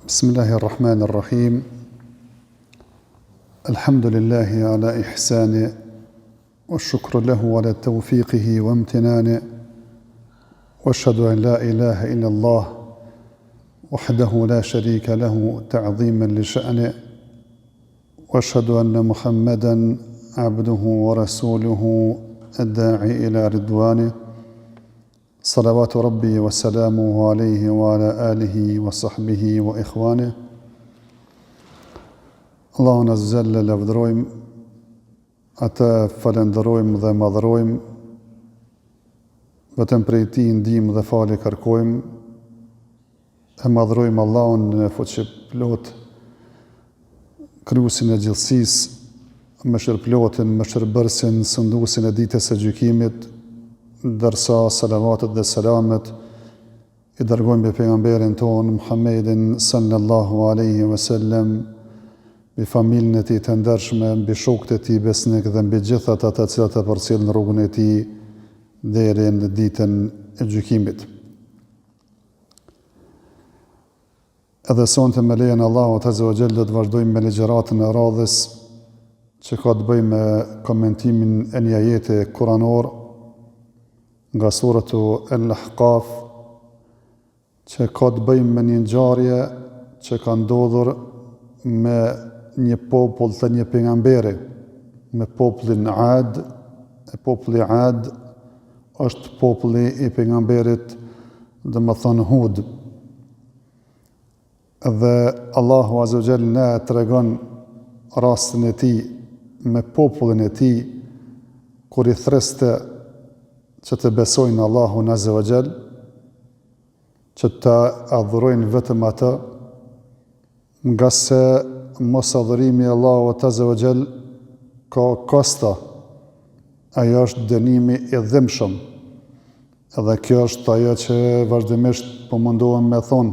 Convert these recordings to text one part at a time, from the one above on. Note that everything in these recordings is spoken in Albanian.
Bismillahirrahmanirrahim. Alhamdulillahi ala ihsani wa shukru lahu ala tawfiqihi wa imtinani wa ashhadu an la ilaha illa Allah wahdahu la sharika lahu ta'dhiman li sha'ni wa ashhadu anna Muhammadan abduhu wa rasuluhu ad-da'i ila ridwani salawatu rabbi wa salamuhu alayhi wa ala alihi wa sahbihi wa ikhwani. Allahun azza jalla lavdërojmë, atë falenderojmë dhe madhërojmë, vetëm prej tij ndihmë dhe falje kërkojmë. E madhërojmë Allahun në fuqi plot, kryusin e gjithësisë, mëshirëplotin, mëshirbërësin, sunduesin e ditës së gjykimit, dërsa salavatet dhe selamet i dërgojmë për pejgamberin tonë Muhammedin sallallahu alaihi wasallam, mbi familjen e tij të ndershme, mbi shokët e tij besnik dhe mbi gjithë ata të cilët e përcjellin rrugën e tij deri në ditën e gjykimit. Edhe sonte me lejen e Allahut azza wa jalla do të vazhdojmë me ligjëratën e radhës që ka të bëjë me komentimin e një ajeti kuranor nga suratu Al-Ahqaf, që ka të bëjë me një ngjarje që ka ndodhur me një popull të një pejgamberi, me popullin Ad. E populli Ad është populli i pejgamberit, dhe më thonë Hud. Dhe Allahu azza wa jalla na tregon rastin e tij me popullin e tij kur i threste që të besojnë Allahun azza wa jall, që të adhurojnë vetëm atë, nga se mos adhurimi Allahut azza wa jall ka kosta, ajo është dënimi i dhimbshëm. Edhe kjo është ajo që vazhdimisht po mundohem me thonë.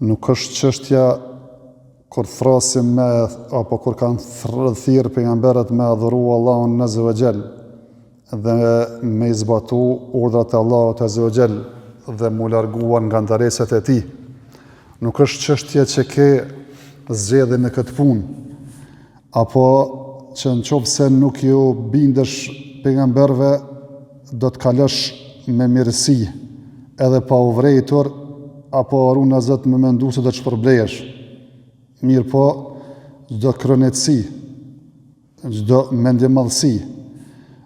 Nuk është çështja kur thrasim me, apo kur kanë thirrë pejgamberët me adhuru Allahun azza wa jall, dhe me i zbatu urdhrat e Allahut azza wa jall dhe mu larguar nga ndareset e tij. Nuk është çështje që ke zgjedhje në këtë punë, apo që nëse nuk ju bindesh pejgamberëve do të kalosh me mirësi, edhe pa u vrejtur, apo runa Zot më mendu se do të shpërblehesh. Mirë po, çdo kronetësi, çdo mendjemadhësi,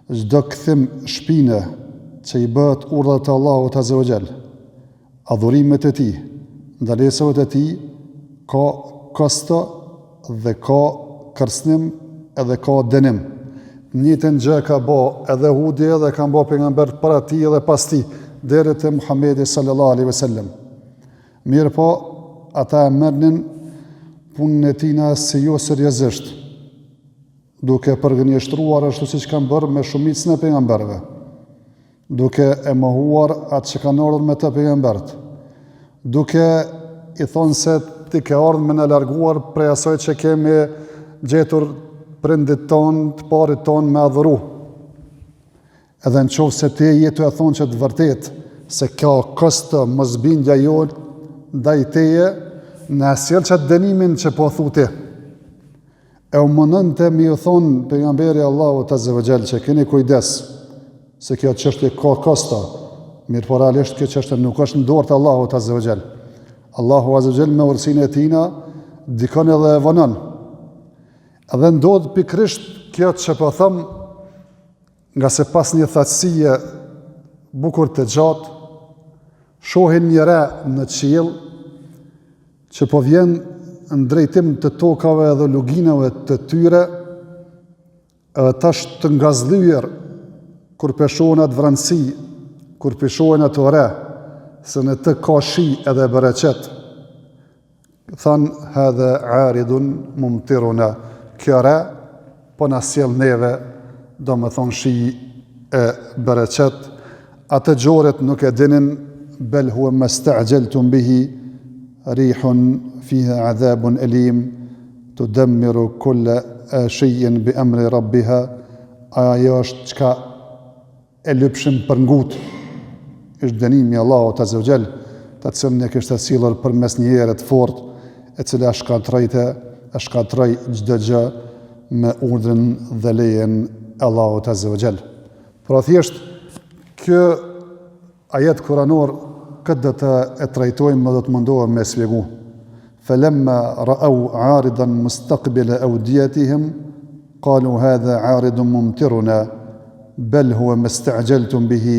çdo kthim shpine që i bëhet urdhat të Allahut azza wa jall, adhurimet e tij, ndalesevet e tij, ka kosto dhe ka kërcënim edhe ka dënim. Njëjtën gjë ka bë edhe Hudi edhe kanë bë pejgambert para tij edhe pas tij, deri te Muhamedi sallallahu alaihi wasallam. Mirë po, ata e merrnin punën e tina si jo seriozisht, duke përgënjeshtruar ashtu siç kanë bërë me shumicën e pejgamberëve, duke e mohuar atë që kanë ardhur me të pejgamberët, duke i thonë se ti ke ardhur me na larguar prej asaj që kemi gjetur prindit tonë, të parit tonë me adhuru. Edhe nëse ti je të thonë që të vërtet se ka kosto mosbindja jonë ndaj teje, në asjell që dënimin që po thu ti. E u mënonte mi u thonë pejgamberi Allahut azza wa jall që keni kujdes, se kjo çështje ka kosta. Mirë po realisht kjo çështje nuk është në dorë të Allahut azza wa jall. Allahu azza wa jall me ursinë e tina dikon edhe e vonon. Edhe ndodh pikrisht kjo që po them, nga se pas një thatësie bukur të gjatë, shohin një re në qiell që po vjen në drejtim të tokave dhe luginave të tyre, edhe tash të ngazllyer kur peshohen atë vranësi, kur peshohen ato re, se në të ka shi edhe bereqet. Than hadha aridun mumtiruna, kjo re po na sjell neve, do më thonë shi e bereqet. Atë gjoret nuk e dinin, bel huwa masta'jaltum bihi rihun fiha adhabun alim tudammiru kulla shay'in bi amri rabbiha. Ajo është çka e lypshëm për ngut, është dënimi Allahut azza wa jall të cilën e kishte sjellur përmes një here të fortë, e cila shkatroi çdo gjë me urdhrin dhe lejen e Allahut Azza wa Jall. Por thjesht kjo ajet kuranor këtë do të e trajtojmë dhe do të mundohem me shpjegu. Falamma ra'aw 'aridan mustaqbila awdiyatihim qalu hadha 'aridun mumtiruna bal huwa masta'jaltum bihi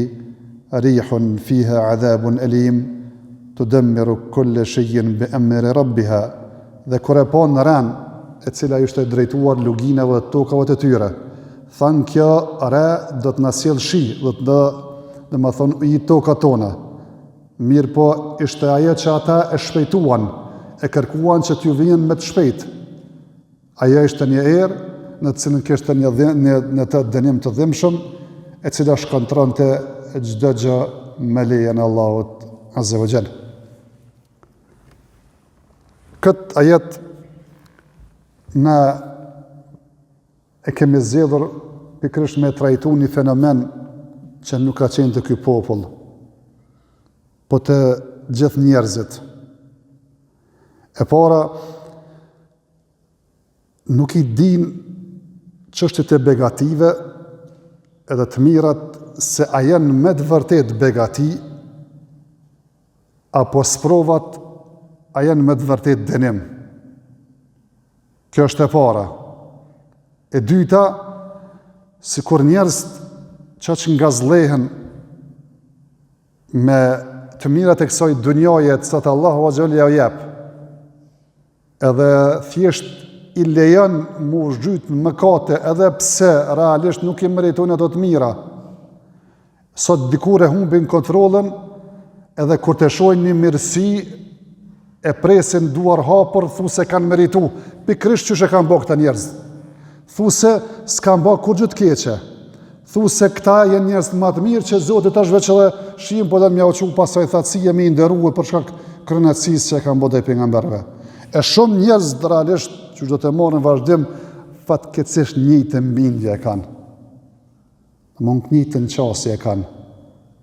rihun fiha 'adhabun alim tudammiru kulla shay'in bi'amri rabbiha. Dhe kur e pa në ran, e cila ishte drejtuar luginave dhe tokave të tyre, thanë kjo re do të na sjell shi, do më thonë i toka tona. Mirë po ishte ajo që ata e shpejtuan, e kërkuan që t'ju vijen me të shpejt. Ajo ishte një erë në të cilën kishte në të dënim të dhimbshëm, e cila shkëntronte çdo gjë me lejen e Allahut Azza wa Jall. Këtë ajet na e kemi zgjedhur pikërisht me trajtu një fenomen që nuk ka qenë të ky popull, po të gjithë njerëzit. E para, nuk i din çështjet e begative edhe të mirat se a janë me të vërtet begati, apo sprovat a janë me të vërtet dënim. Kjo është e para. E dyta, si kur njerëz që ngazllehen me të mirat e kësaj dunjaje të sa të Allahu Azza ja jep, edhe thjesht i lejon mu zhyt në mëkate edhe pse realisht nuk i meritojnë ato të mira. Sot dikur e humbin kontrollën, edhe kur të shohin një mirësi e presin duar hapur, thu se kanë meritu, pikërisht çysh e kanë bërë këta njerëz. Thu se s'kan bërë kur gjë të keqe. Thu se këta janë njerëz më të mirë që Zoti tash veç edhe shihim po do më uçu pasoj thatësi jemi i nderuar për shkak kënaqësisë që kanë bërë pejgamberëve. E shumë njerëz realisht që do të marrin vazhdim fatkeqësisht njëjtë mbindje e kanë. Mund njëjtën qasje e kanë.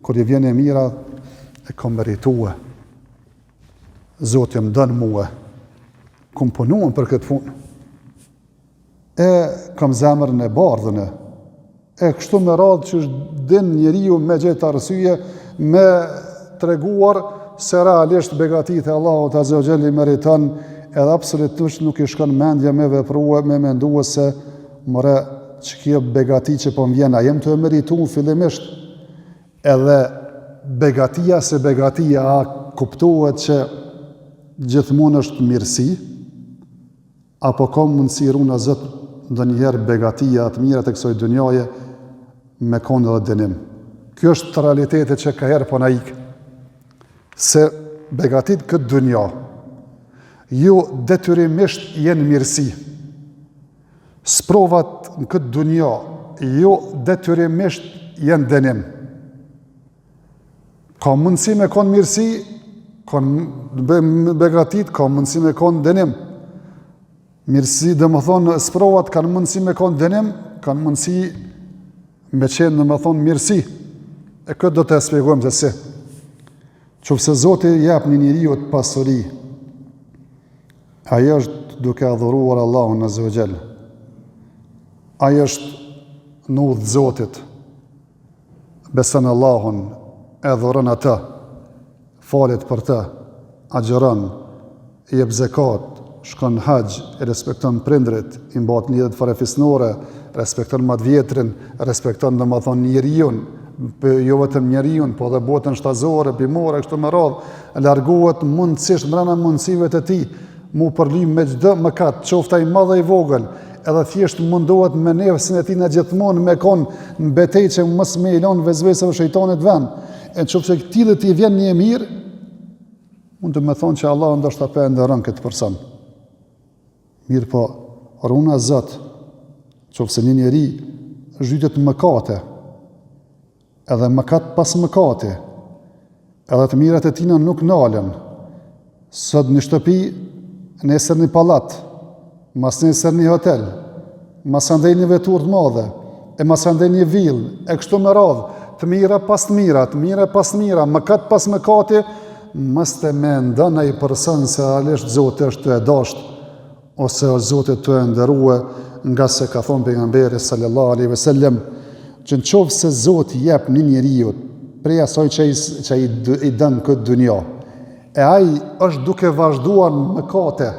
Kur i vjen e mira e kam merituar. Zoti më dën mua. Kom punuar për këtë punë. E kam zemrën e bardhën. E kështu me radhë që din njeriu me gjetë arsye me treguar se realisht begatit e Allahut Azza wa Jalla i meriton, edhe absolutisht nuk i shkon mendja me veprua, me mendua se more që kjo begati që po më vjen, a jem të e meritu fillimisht, edhe begatia se begatia a kuptohet që gjithmonë është mirësi, apo ka mundësi runa Zot ndonjëherë begatia të mirat e kësaj dunjaje me konë edhe dënim. Kjo është realiteti që ka herë po na ik, se begatit këtë dunja ju detyrimisht jenë mirësi. Sprovat në këtë dunja ju detyrimisht jenë dënim. Ka mundësi me konë mirësi, begatit ka mundësi me konë dënim. Mirësi dhe më thonë sprovat kanë mundësi me konë dënim, kanë mundësi me qenë dhe më thonë mirësi. E këtë do të shpjegojmë se si. Qofse Zoti jep një njeriu të pasuri, ai është duke adhuruar Allahun Azza wa Jall. Ai është në udhë Zotit, beson Allahun, e adhuron atë, falet për të, agjeron, i jep zakat, shkon haxh, i respekton prindrit, i mbat lidhjet farefisnore, respekton madhvjetrin, respekton domethënë njeriu, jo vetëm njeriu, po edhe botën shtazore, bimore, kështu me radhë, largohet mundësisht brenda mundësive të tij, mu përlim me çdo mëkat, qoftë ai madh i vogël, edhe thjesht mundohet me nefsin e tij në gjithmonë me kon në betejë që mos me i lën vezvesave shejtanit vend. E nëse këtillë ti vjen një mirë, mund të më thonë që Allah ndoshta pe ndëron këtë person. Mirë po, runa Zot, nëse një njeri zhytet në mëkate, edhe mëkat pas mëkati, edhe të mirat e tina nuk nalen, sot një shtëpi, nesër një pallat, mas nesër një hotel, mas andej një vetur të madhe, e mas andej një villë, e kështu me radhë, të mira pas të mira, të mira pas të mira, mëkat pas mëkati, mos të mendon ai person se realisht Zoti është të e dashur ose Zoti të e nderuar, nga se ka thonë pejgamberi sallallahu alaihi wasallam që nëse Zoti jep një njeriu prej asaj që i dën këtë dunjë, e ai është duke vazhduar mëkate,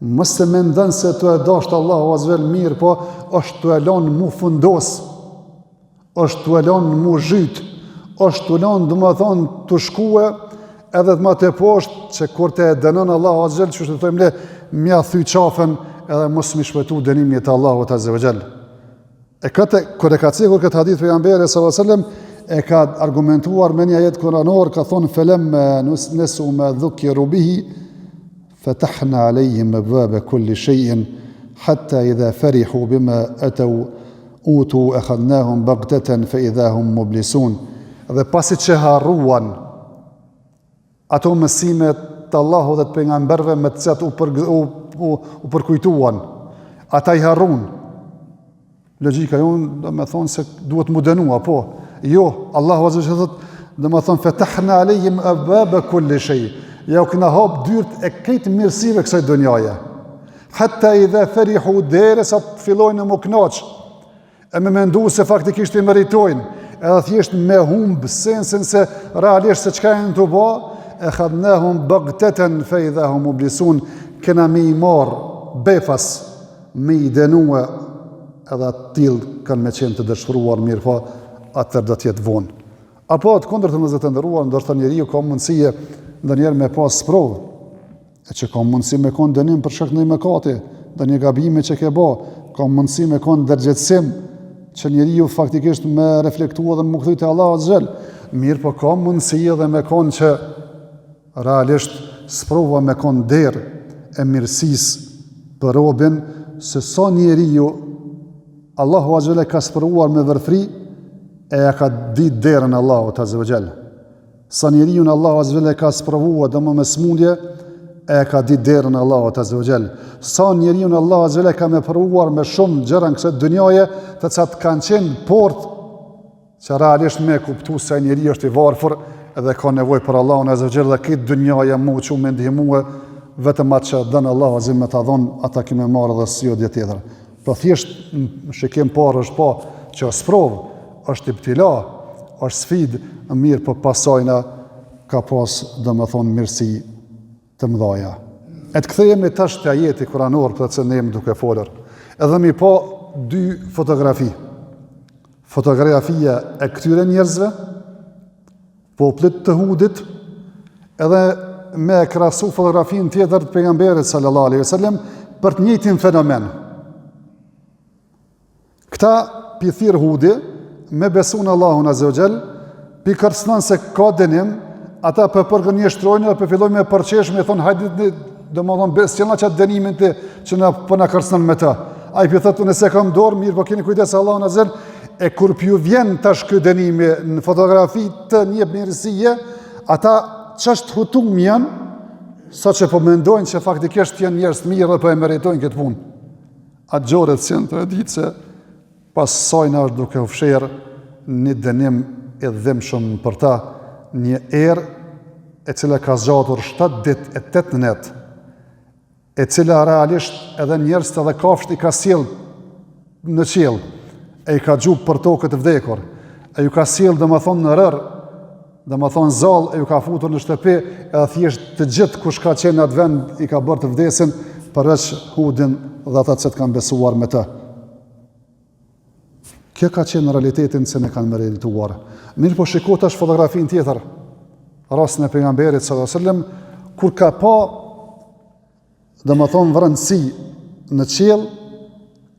mos të mendon se të e dashur Allahu azza wajal mirë, po është të e lënë mu fundos, është të e lënë mu zhyt, është të lënë domethënë të shkue edhe të më të poshtë që kur të e dënon Allahu azza wajal, çu të thojmë le mja thy qafën edhe mos mi shpëtu dënimin e Allahut azza wajal. E këtë kur e ka cekur këtë hadith pejgamberi sallallahu alaihi wasallam e ka argumentuar me një ajet kuranor, ka thonë felem nesu ma dhukiru bihi fatahna alejhim abwaaba kulli shay'in hatta idha farihu bima atau utu akhadnahum baghtatan fa idha hum mublisun. Dhe pasi që harruan ato mësimet të Allahut dhe të pejgamberëve me të cilat u përkujtuan, ata i harruan. Logjika jonë do me thonë se duhet mu dënua, po. Jo, Allahu azza wa jalla thot, do me thonë fatahna alejhim abwaaba kulli shay. Ja u kena hap dyert e këtë mirësive kësaj dunjaje. Hatta idha farihu derisa të fillojnë më kënaq. E me mendu se faktikisht i meritojnë, edhe thjesht me humb sensin se realisht se çka janë të bë, e khadnahum baghtatan fa idha hum mublisun, kena me i marr befas me i dënua, edhe atë tillë kanë me qenë të dëshpëruar, mirë po atër do t'jetë vonë. Apo të kundër të mëzët të ndëruar, ndoshta njeriu ka mundësie ndonjëherë me pas sprovë, e që ka mundësi me konë dënim për shkak ndonjë mëkati, ndonjë gabime që ke bë, ka mundësi me konë dërgjetësim që njeriu faktikisht me reflektua dhe me kthy te Allahu azza wajal. Mirë po ka mundësi edhe me konë që realisht sprova me konë derë e mirësisë për robin, se sa njeriu Allahu azza wajal ka sprovuar me vërfri e ka ditë derën Allahut azza wajal. Sa njeriu Allahu azza wajal ka sprovuar domo me smundje e ka ditë derën Allahut azza wajal. Sa njeriu Allahu azza wajal ka me provuar me shumë gjëra në këtë dunjaje, të cilat kanë qenë portë që realisht me kuptu se njeriu është i varfër edhe ka nevojë për Allahun azza wajal, dhe këtë dunjaje mu që me ndihmue vetëm atë që dënë Allahu azza wajal me ta dhon, ata kime marrë dhe si odje tjetër. Po thjesht shikim parë është po që sprov, është ibtila, është sfidë, mirë për pasajna ka pas domethënë mirësi të mëdhaja. E të kthehemi tash te ajeti kuranor për të ne duke folur. Edhe mi po dy fotografi. Fotografia e këtyre njerëzve, popullit të Hudit, edhe me krahasu fotografinë tjetër të pejgamberit sallallahu alaihi wasallam për të njëjtin fenomen. Këta pithir Hudi me besu në Allahun azza wa jall, pi kërcënon se ka dënim, ata për përgënjeshtrojnë dhe për fillojnë me përqesh, me thonë hajde dhe më thonë besë qëna qatë dënimin të që në për në kërcënon me ta. A i për thëtë nëse kam dorë, mirë, po keni kujdes Allahun azza wa jall, e kur pju vjen tash ky dënimi në fotografi të një mirësie, ata ç'është hutum janë, sa që po mendojnë që faktikisht janë njerëz të mirë dhe po e meritojnë këtë punë. Atë gjorët që në të ditë se pas sajna është duke u fshirë një dënim e dhimbshëm për ta, një erë e cila ka zgjatur 7 ditë e 8 net, e cila realisht edhe njerëz të dhe kafsht i ka sjell në qiell, e i ka gjupë për tokët të vdekur, e ju ka sjell domethënë në rër, domethënë zall, e ju ka futur në shtëpi, edhe thjesht të gjithë kush ka qenë në atë vend i ka bërë të vdesin, përveç Hudin dhe ata që kanë besuar me të. Kjo ka qenë në realitetin se ne kanë merituar. Mirë po shiko tash fotografin tjetër, rastin e pejgamberit sallallahu alaihi wasallam, kur ka pa domethënë vërëndësi në qiell,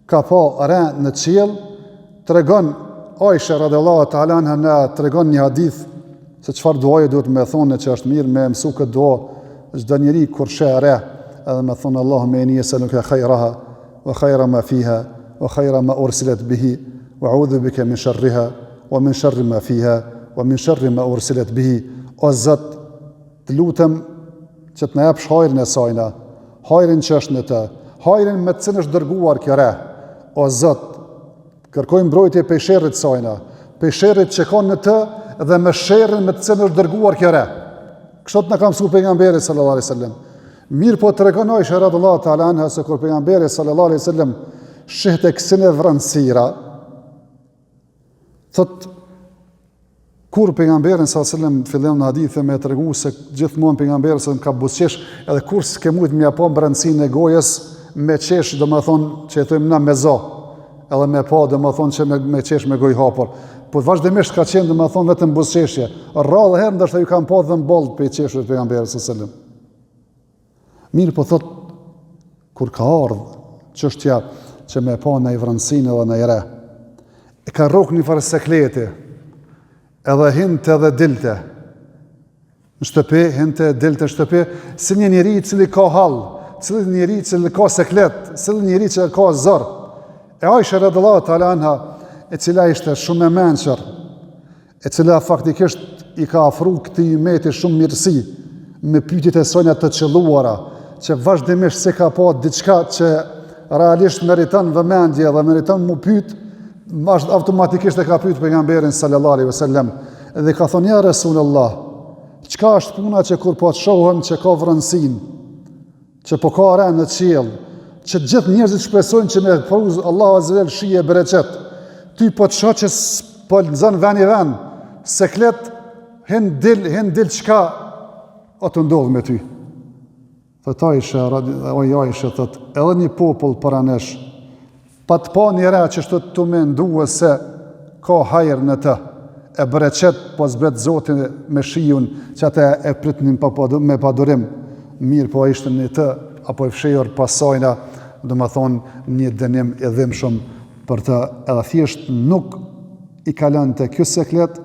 ka pa re në qiell, tregon Aisha radhiyallahu ta'ala anha, na tregon një hadith se çfarë duaje duhet me thonë, që është mirë me mësu këtë dua çdo njeri kur sheh re, edhe me thonë Allahumma inni es'aluka khayraha wa khayra ma fiha wa khayra ma ursilat bihi wa a'udhu bika min sharriha wa min sharri ma fiha wa min sharri ma ursilat bihi. O Zot, të lutem që të na japsh hajrin e sajna, hajrin që është në të, hajrin me të cilën është dërguar kjo re. O Zot, kërkojmë mbrojtje prej sherrit sajna, prej sherrit që ka në të dhe me sherrin me të cilën është dërguar kjo re. Kështu na ka mësuar pejgamberi sallallahu alaihi wasallam. Mirë po tregon Aisha radhiyallahu ta'ala anha se kur pejgamberi sallallahu alaihi wasallam shihte kësën e vranësira, thot kur pejgamberin sallallahu alaihi wasallam fillon në hadithe me tregu se gjithmonë pejgamberi sallallahu ka buzëqesh edhe kur s'ke mujt më apo vranësinë e gojës me qesh, domethënë që e thojmë na me zo, edhe me pa domethënë që me qesh me gojë hapur. Po vazhdimisht ka qenë domethënë vetëm buzëqeshje. Rrallë herë ndoshta ju kanë pa dhe mboll pe qeshut pejgamberit sallallahu alaihi wasallam. Mirë po thot kur ka ardhur çështja që me pa në i vranësinë edhe në i re, e ka rrok një farë sekleti, edhe hinte edhe dilte në shtëpi, hinte dilte në shtëpi, si një njeri cili ka hall, cili njeri cili ka seklet, cili njeri që ka zor. E Aisha radhiyallahu ta'ala anha, e cila ishte shumë e mençur, e cila faktikisht i ka afru këtij umeti shumë mirësi, me pyetjet e sonja të qelluara, që vazhdimisht se ka pa diçka që realisht meriton vëmendje dhe meriton mu pyet, automatikisht e ka pyet pejgamberin sallallahu alaihi wasallam dhe ka thonë ja Rasulullah, çka është puna që kur po të shohëm që ka vranësinë, që po ka rënë në qiell, që gjithë njerëzit shpresojnë që me fruz Allahu azza wajal shije bereqet, ty po të shoh që po nxon vani vën, seklet hen dil çka o të ndodh me ty. Thot Aisha, Aisha thot, edhe një popull para nesh, pa të pa një re që shtë të me nduë se ka hajër në të, e bereqet po zbret Zotin me shijun që ata e pritnin me padurim, mirë po ishte një të, apo e fshehur pasajna, do më thonë një dënim i dhimbshëm për të, edhe thjesht nuk i kalon të kjo seklet,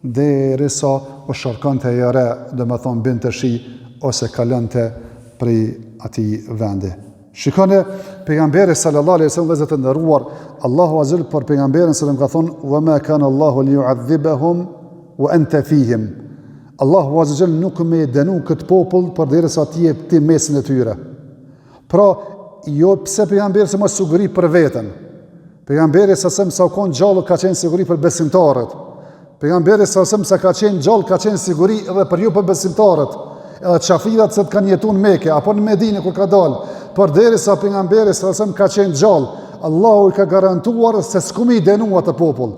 derisa o shërkon të e re, do më thonë bin të shi, ose kalon të prej ati vendi. Shikone, pejgamberi sallallahu alaihi wasallam vëzët të ndëruar, Allahu azil për pejgamberin sallam ka thonë, wa ma kana Allahu li yu'adhibahum wa anta fihim. Allahu azil nuk me dënu këtë popull për derisa ti je ti mesin e tyre. Pra, jo pse pejgamberi se mos suguri për veten. Pejgamberi sa kon gjallë ka qenë siguri për besimtarët. Pejgamberi sa ka qenë gjallë ka qenë siguri edhe për ju për besimtarët. Edhe qafirat se të kanë jetu në Mekë, apo në Medinë kur ka dalë, për derisa pejgamberi sallallahu ka qenë gjallë, Allahu i ka garantuar se s'kumi i denu atë popull.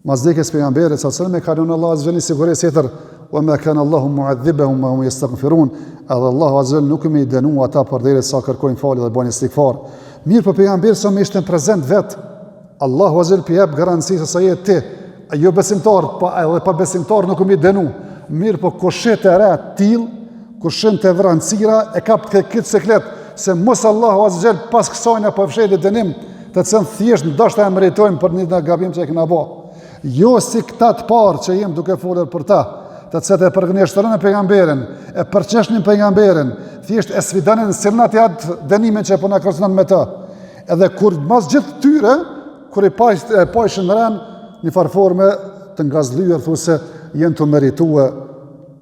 Mas dekes pejgamberi sallallahu ka dhënë Allahu azza wa jalla sigurisë tjetër, wa ma kana Allahu mu'adhibahum wa hum yastaghfirun, edhe Allahu azza wa jalla nuk më i denu ata për derisa kërkojnë falje dhe bojnë istighfar. Mirë për pejgamberi sallallahu ishte prezant vet. Allahu azza wa jalla jep garanci se sa je ti, jo besimtar, edhe pa besimtar nuk më i denu. Mirë po kushet e re till, kushet e vranësira e kap këtë seklet, se mos Allahu azza wa jall pas kësajna po fshehet dënim, të cilën thjesht ndoshta e meritojmë për një gabim që e kena bë. Jo si këta të parë që jem duke folur për ta, të cilët e përgënjeshtrën e pejgamberin, e përçeshnin pejgamberin, thjesht e sfidonin sirnat e atë dënimin që po na kërcënon me të. Edhe kur mas gjithë tyre, kur i pajshin rën në farforme të ngazllyer thosë jenë të meritue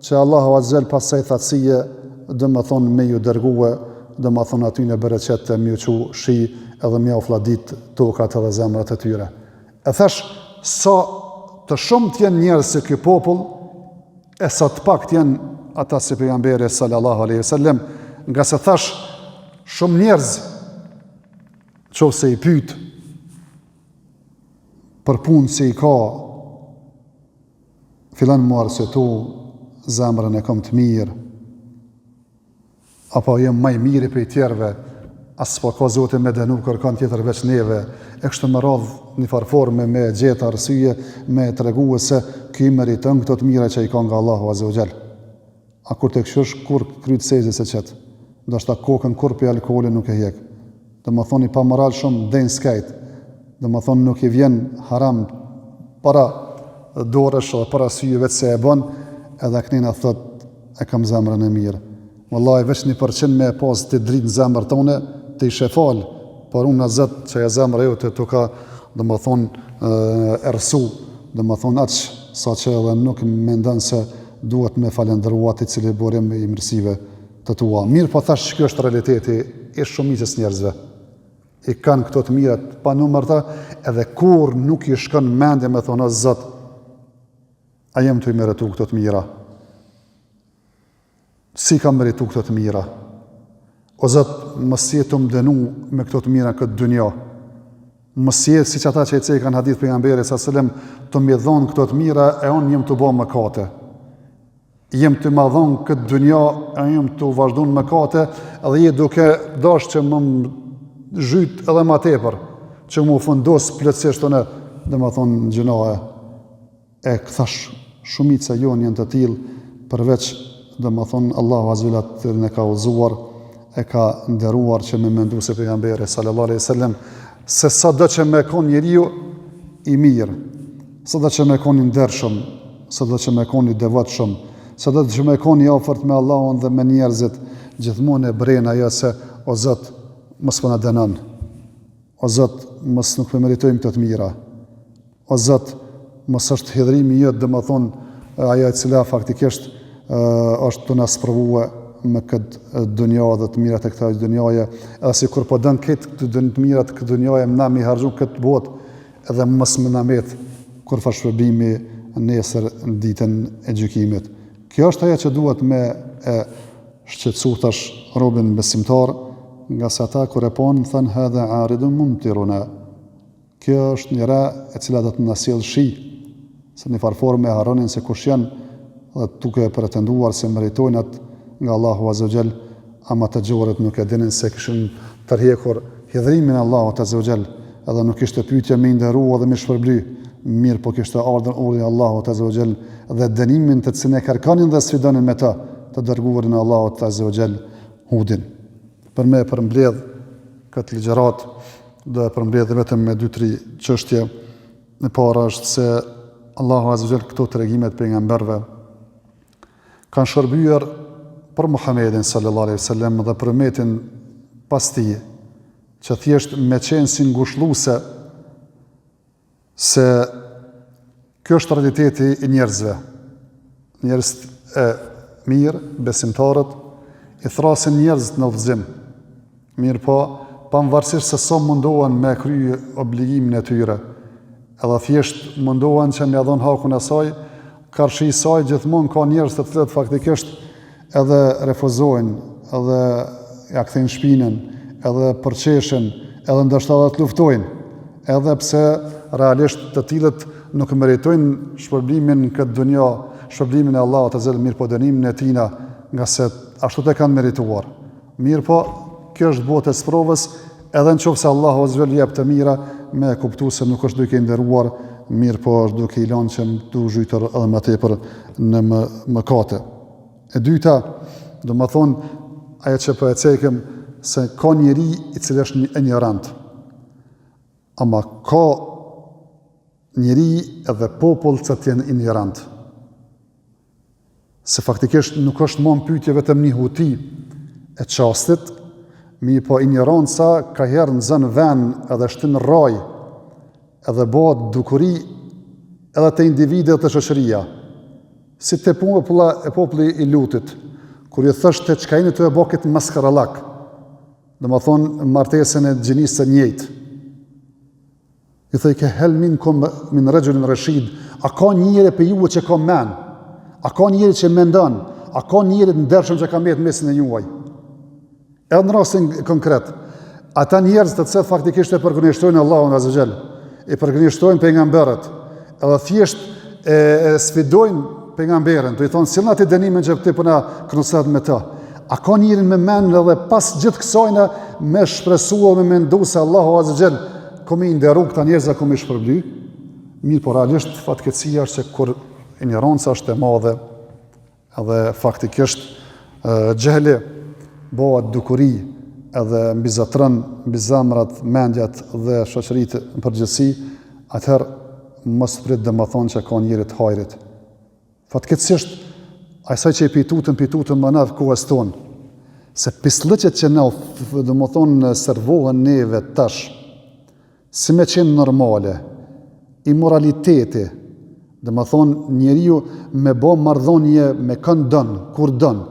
që Allahu azza wajal pasaj thatësie dhe më thonë me ju dërgue, dhe më thonë aty në bereqet të mi u qu shi edhe mi u fladit tokat edhe zemrat e tyre. E thash, sa të shumë t'jen njerës se kjo popull, e sa të pak t'jen ata si pejgamberi sallallahu alaihi wasallam, nga se thash, shumë njerëz që se i pyt për punë që i ka, filan muar se tu, zemrën e kom të mirë, apo jem maj miri për i tjerve, asë po ka Zotin me denu kërkan tjetër veç neve, e kështë më radhë një farforme me gjeta arsye, me të regu se këj meriton këto të mira që i ka nga Allahu azza wa jall. A kur të këshush, kur kryt sezi se qëtë, do shta kokën kur për alkoholin nuk e hjek, dhe më thoni pa moral shumë den skajt, dhe më thoni nuk i vjen haram para dorësh dhe para syjeve se e bon, edhe kënina thot e kam zemrën e mirë. Wallahi veç 1% me pas të dritë në zemrë tone, të ishe falë, por unë në zëtë që e zemrë e jote të ka, dhe më thonë, ersu, dhe më thonë aqë, sa që edhe nuk me ndonë se duhet me falendëruat i cili borim i mirësive të tua. Mirë po thash që kjo është realiteti, ishtë shumicës njerëzve. I kanë këto të mirat pa numër ta, edhe kur nuk i shkon mendje me thonë, zëtë, a jem të i meretu këto të mira. si ka meritu këto të mira. O Zot, mos jetu më dënu me këto të mira këtë dunja. Mos jetë si që ata që i cekën hadith pejgamberit sallallahu alajhi wasallam të më dhon këto të mira e unë jem të bë mëkate. Jem të më dhon këtë dunja e jem të vazhdon mëkate edhe je duke dash që më zhyt edhe më tepër, që më fundos plotësisht tonë, domethënë gjinoje. E këthash shumica jonë janë të tillë, përveç domethënë Allahu azza wa jalla ne ka udhëzuar, e ka nderuar që me mendu se pejgamberi sallallahu alaihi wasallam se sado që me kon njeriu i mirë, sado që me kon i ndershëm, sado që me kon i devotshëm, sado që me kon i afërt me Allahun dhe me njerëzit, gjithmonë e bren ajo se o Zot, mos po na dënon. O Zot, mos nuk po meritojmë këto të mira. O Zot, mos është hidhrimi jot, domethënë ajo e cila faktikisht është të na sprovue me këtë dunja dhe të mirat e këtij dunjaje, edhe si kur po dën këtë të mirat këtë dunjaje, na mi harxhu këtë botë, edhe mos më na met kur fa shpërbimi nesër në ditën e gjykimit. Kjo është ajo që duhet me e shqetësu tash robën besimtar, nga sa ata kur e pon thënë hadha aridun mumtiruna. Kjo është një ra e cila do të na sjell shi, se në farforme harronin se kush janë dhe duke pretenduar se meritojnë atë nga Allahu azza wa jall, ama të gjorët nuk e dinin se kishin tërhekur hidhrimin e Allahut azza wa jall, edhe nuk ishte pyetje me nderua dhe me shpërbly, mirë po kishte ardhur urdhri i Allahut azza wa jall dhe dënimin të cilën e kërkonin dhe sfidonin me ta, të dërguarin e Allahut azza wa jall, Hudin. Për me përmbledh këtë ligjërat, do e përmbledh vetëm me 2-3 çështje. E para është se Allahu azza wa jall këto tregimet pejgamberëve kanë shërbyer për Muhammedin sallallahu alaihi wasallam dhe për ummetin pas tij, që thjesht me qenë si ngushëlluese se kjo është realiteti i njerëzve. Njerëz e mirë, besimtarët, i thrasin njerëzit në udhëzim. Mirë po, pavarësisht se sa mundohen me krye obligimin e tyre, edhe thjesht mundohen që m'ia dhon hakun e saj, karshi i saj gjithmonë ka njerëz të cilët faktikisht edhe refuzojnë, edhe ja kthejnë shpinën, edhe përqeshen, edhe ndoshta edhe të luftojnë, edhe pse realisht të tillët nuk meritojnë shpërblimin në këtë dunja, shpërblimin e Allahut azza wa jall, mirë po dënimin e tina, nga se ashtu të kanë merituar. Mirë po, kjo është botë e sprovës, edhe nëse Allahu azza wa jall jep të mira, me kuptu se nuk është duke i nderuar, mirë po është duke i lënë që të zhytur edhe më tepër në mëkate. E dyta, do më thonë, ajo që po e cekëm, se ka njeri i cili është një ignorant. Ama ka njeri edhe popull që të jenë ignorant. Se faktikisht nuk është më në pyetje vetëm një huti e qastit, mi po ignoranca ka herë në zënë ven edhe shtin raj, edhe bëhet dukuri edhe të individet dhe shoqëria. Si të populli i Lutit, kur i thështë të qka jeni të e bokit maskarallak, dhe më thonë martesën e gjinisë së njëjtë. I thëj ke hel min rëgjullin rëshid, a ka njëri për juve që ka men, a ka njëri që mendon, a ka njëri të ndershëm që ka metë mesin e juaj. Edhe në rastin konkret, ata njerëz të cilët faktikisht e përgënjeshtrojnë Allahun azza wa jall, e përgënjeshtrojnë pejgamberët, edhe thjesht e sfidojnë pejgamberin, do i thonë sillna ti dënimin që ti po na kërcet me të. A ka njërin me mend edhe pas gjithë kësajna me shpresuar, me mendu se Allahu azza wa jall komi nderu këta njerëz komi shpërbly? Mirë, por realisht fatkeqësia është se kur ignoranca është e madhe, edhe faktikisht xhehli bëhet dukuri, edhe mbizotron mbi zemrat, mendjat dhe shoqëritë në përgjithësi, atëherë mos prit domethënë që ka njëri të hajrit. Fatkeqësisht, asaj që i pitutën më navë kohës tonë, se pislëqet që na domethënë servohen neve tash, si me qenë normale, imoraliteti, domethënë njeriu me bë marrëdhënie me kënd don, kur don,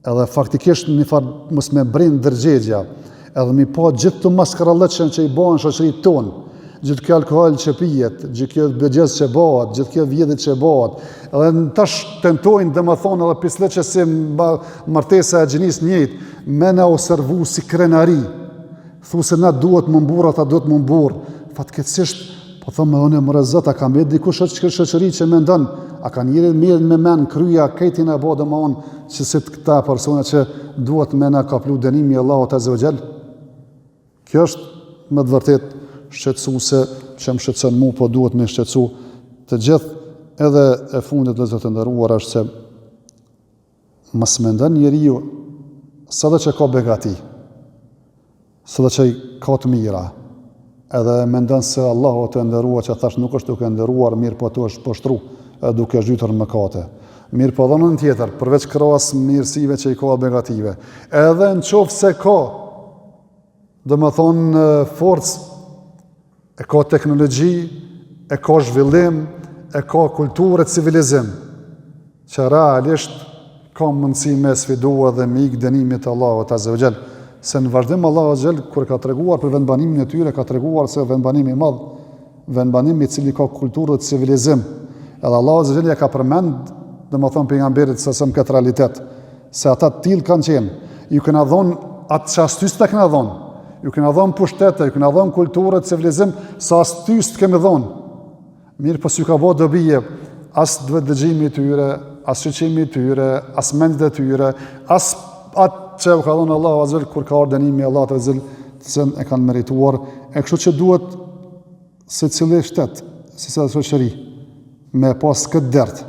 edhe faktikisht një farë mos me brind dërgjegja, edhe mi pa gjithë të maskarallëqen që i bëhen shoqëritë tonë, gjithë kjo alkohol që pijet, gjithë kjo bëgjës që bëhet, gjithë kjo vjedhit që bëhet, edhe në tash tentojnë dhe më thonë edhe pislet që si martesa e gjinis njëjtë, me na observu si krenari, thu se na duhet më mbur, ata duhet më mbur, fatkeqësisht, po thëmë me dhënë më rëzët, a ka me dikush shoqëri që me ndonë, a ka njëri mirë me men kryja, kejtin e bo dhe më onë, që si të këta persona që duhet me na kaplu dënimi Allahut Azza wa Jall. Kjo është me të vërtet shqetësuese që më shqetëson mu, po duhet me shqetësu të gjithë, edhe e fundit vëllezër të nderuar është se mos mendon njeriu sado që ka begati, sado që ka të mira, edhe mendon se Allahu të nderuar që thash nuk është duke nderuar, mirë po tu është poshtru, duke zhytur mëkate. Mirë po dhe në tjetër, përveç krahas mirësive që i ka begative, edhe në qoftë se ka, do më thonë forcë, e ka teknologji, e ka zhvillim, e ka kulturë e civilizim, që realisht ka mundësi me sfidua dhe me ikë dënimit Allahut Azza wa Jall. Se në vazhdim Allahu Azza wa Jall, kur ka treguar për vendbanimin e tyre, ka treguar se vendbanimi i madh, vendbanimi i cili ka kulturë dhe civilizim. Edhe Allahu Azza wa Jall ja ka përmend, dhe më thonë pejgamberit se sëm këtë realitet, se ata t'il kanë qenë, ju këna dhonë atë që astys të këna dhonë, ju këna dhonë pushtete, ju këna dhonë kulturët, civilizim, sa astys të kemi dhonë. Mirë pas ju ka bo dobije, as duhet dëgjimi tyre, as shqeqimi tyre, as mendit e tyre, as atë që u ka dhonë Allahu Azza wa Jall, kur ka ardhur dënimi Allahu Azza wa Jall, që e kanë merituar, e kështu që duhet se cili shtet, se cila shoqëri, me pas këtë dert,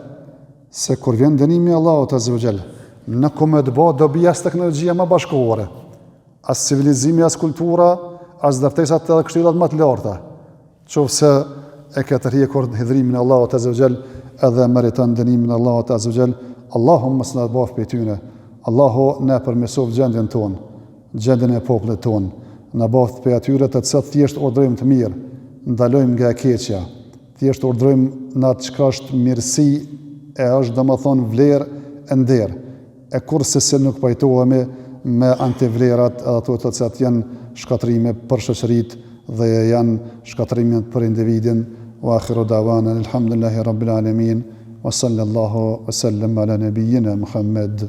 se kur vjen dënimi Allahut Azza wa Jall, në kumë të bëhet dobi as teknologjia më bashkëkohore, as civilizimi, as kultura, as dërtesat edhe këshillat më të larta, qofse e ka të rjekur hidhrimin e Allahut Azza wa Jall, edhe meriton dënimin e Allahut Azza wa Jall. Allahu mos na bëf prej tyre. Allahu na përmirësof gjendjen tonë, gjendjen e popullit tonë, na bëf prej atyre të cilët thjesht urdhërojmë të mirë, ndalojmë nga e keqja, thjesht urdhërojmë në atë çka është mirësi, e është domethënë vlerë e nder, e kurse se nuk pajtohemi me antivlerat edhe ato të cilat janë shkatrime për shoqëritë dhe janë shkatrime për individin. Wa akhiru da'wana alhamdulillahi rabbil alamin wa sallallahu wa sallam ala nabiyyina Muhammad.